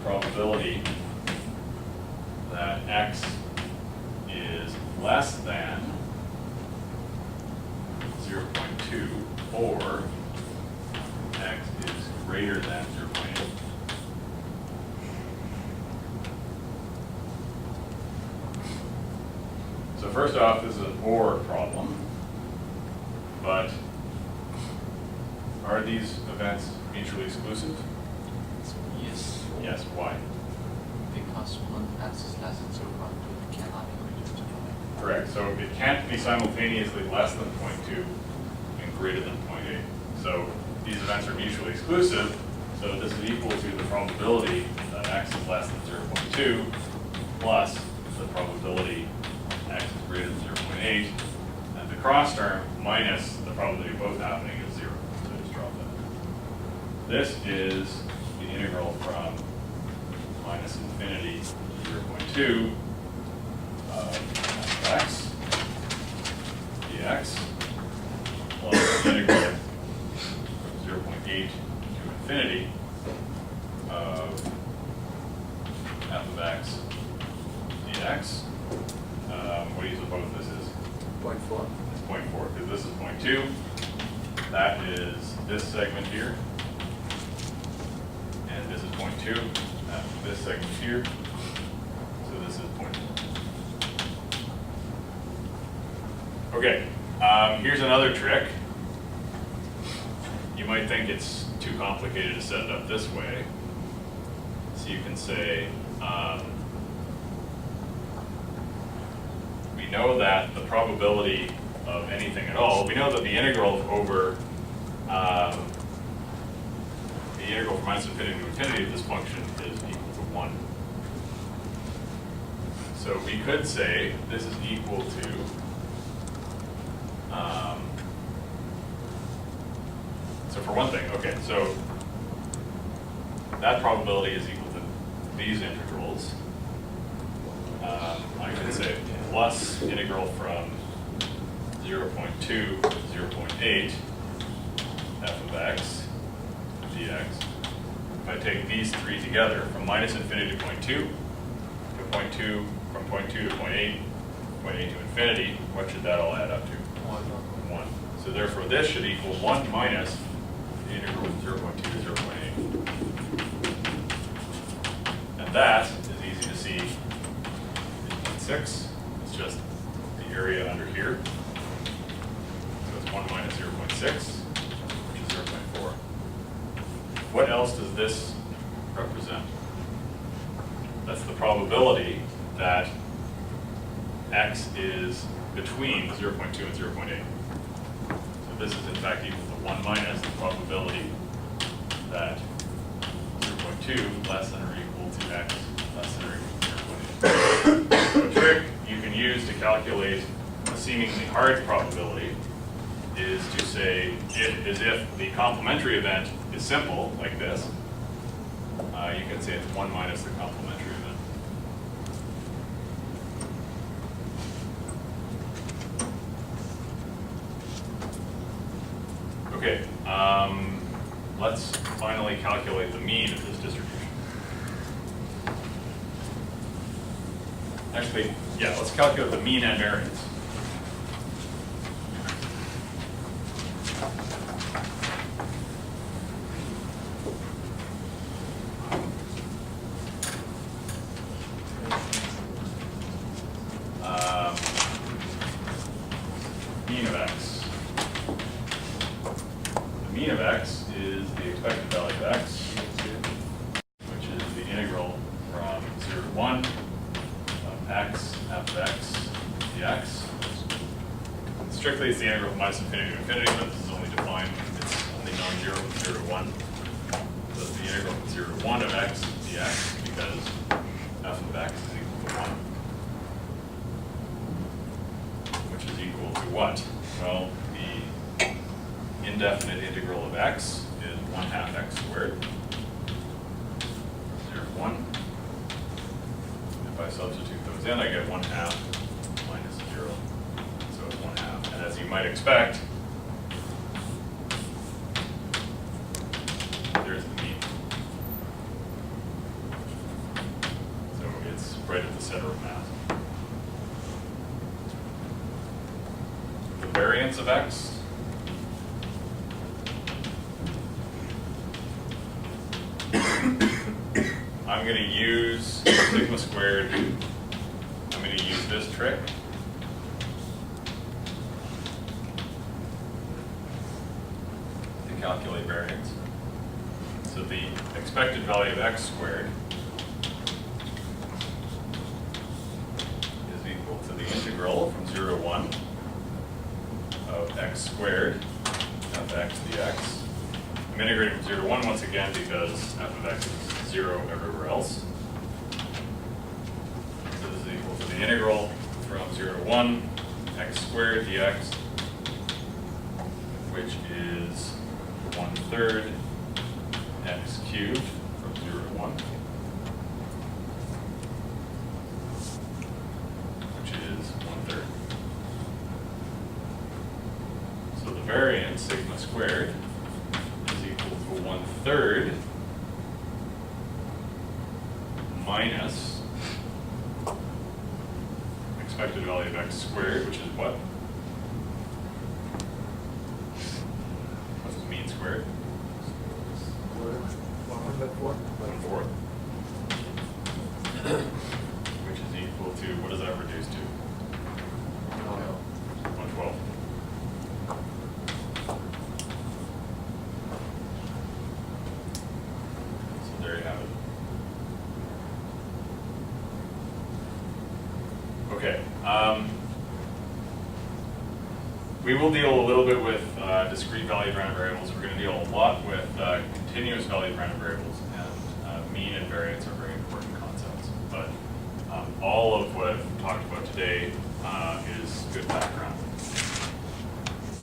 probability that x is less than 0.2 or x is greater than 0.8. So first off, this is an OR problem, but are these events mutually exclusive? Yes. Yes, why? Because when x is less than 0.2, it cannot be greater than 0.8. Correct. So it can't be simultaneously less than 0.2 and greater than 0.8. So these events are mutually exclusive. So this is equal to the probability that x is less than 0.2 plus the probability x is greater than 0.8. And the cross term minus the probability of both happening is 0. So just drop that. This is the integral from minus infinity to 0.2 of x dx plus the integral from 0.8 to infinity of f of x dx. What do you suppose this is? 0.4. It's 0.4, because this is 0.2. That is this segment here. And this is 0.2. That's this segment here. So this is 0.4. Okay, here's another trick. You might think it's too complicated to set it up this way. So you can say, we know that the probability of anything at all, we know that the integral over the integral from minus infinity to infinity of this function is equal to 1. So we could say this is equal to so for one thing, okay, so that probability is equal to these integrals. I could say plus integral from 0.2 to 0.8 f of x dx. If I take these three together, from minus infinity to 0.2, to 0.2, from 0.2 to 0.8, 0.8 to infinity, what should that all add up to? 1. So therefore this should equal 1 minus the integral from 0.2 to 0.8. And that is easy to see. 0.6 is just the area under here. So it's 1 minus 0.6, which is 0.4. What else does this represent? That's the probability that x is between 0.2 and 0.8. So this is in fact equal to 1 minus the probability that 0.2 less than or equal to x less than or equal to 0.8. So a trick you can use to calculate a seemingly hard probability is to say, if the complementary event is simple, like this, you can say it's 1 minus the complementary event. Okay, let's finally calculate the mean of this distribution. Actually, yeah, let's calculate the mean and variance. Mean of x. The mean of x is the expected value of x, which is the integral from 0 to 1 of x f of x dx. Strictly, it's the integral from minus infinity to infinity, but this is only defined, it's only non-zero from 0 to 1. So it's the integral from 0 to 1 of x dx, because f of x is equal to 1. Which is equal to what? Well, the indefinite integral of x is 1/2 x squared. 0 to 1. If I substitute those in, I get 1/2 minus 0. So it's 1/2. And as you might expect, there's the mean. right at the center of mass. The variance of x I'm going to use sigma squared. I'm going to use this trick. To calculate variance. So the expected value of x squared is equal to the integral from 0 to 1 of x squared f x dx. I'm integrating from 0 to 1 once again because f of x is 0 everywhere else. So this is equal to the integral from 0 to 1 x squared dx, which is 1/3 x cubed from 0 to 1, which is 1/3. So the variance, sigma squared, is equal to 1/3 minus expected value of x squared, which is what? What's the mean squared? 1/4. Which is equal to, what does that reduce to? 1/12. So there you have it. Okay. We will deal a little bit with discrete valued random variables. We're going to deal a lot with continuous valued random variables, and mean and variance are very important concepts. But all of what I've talked about today is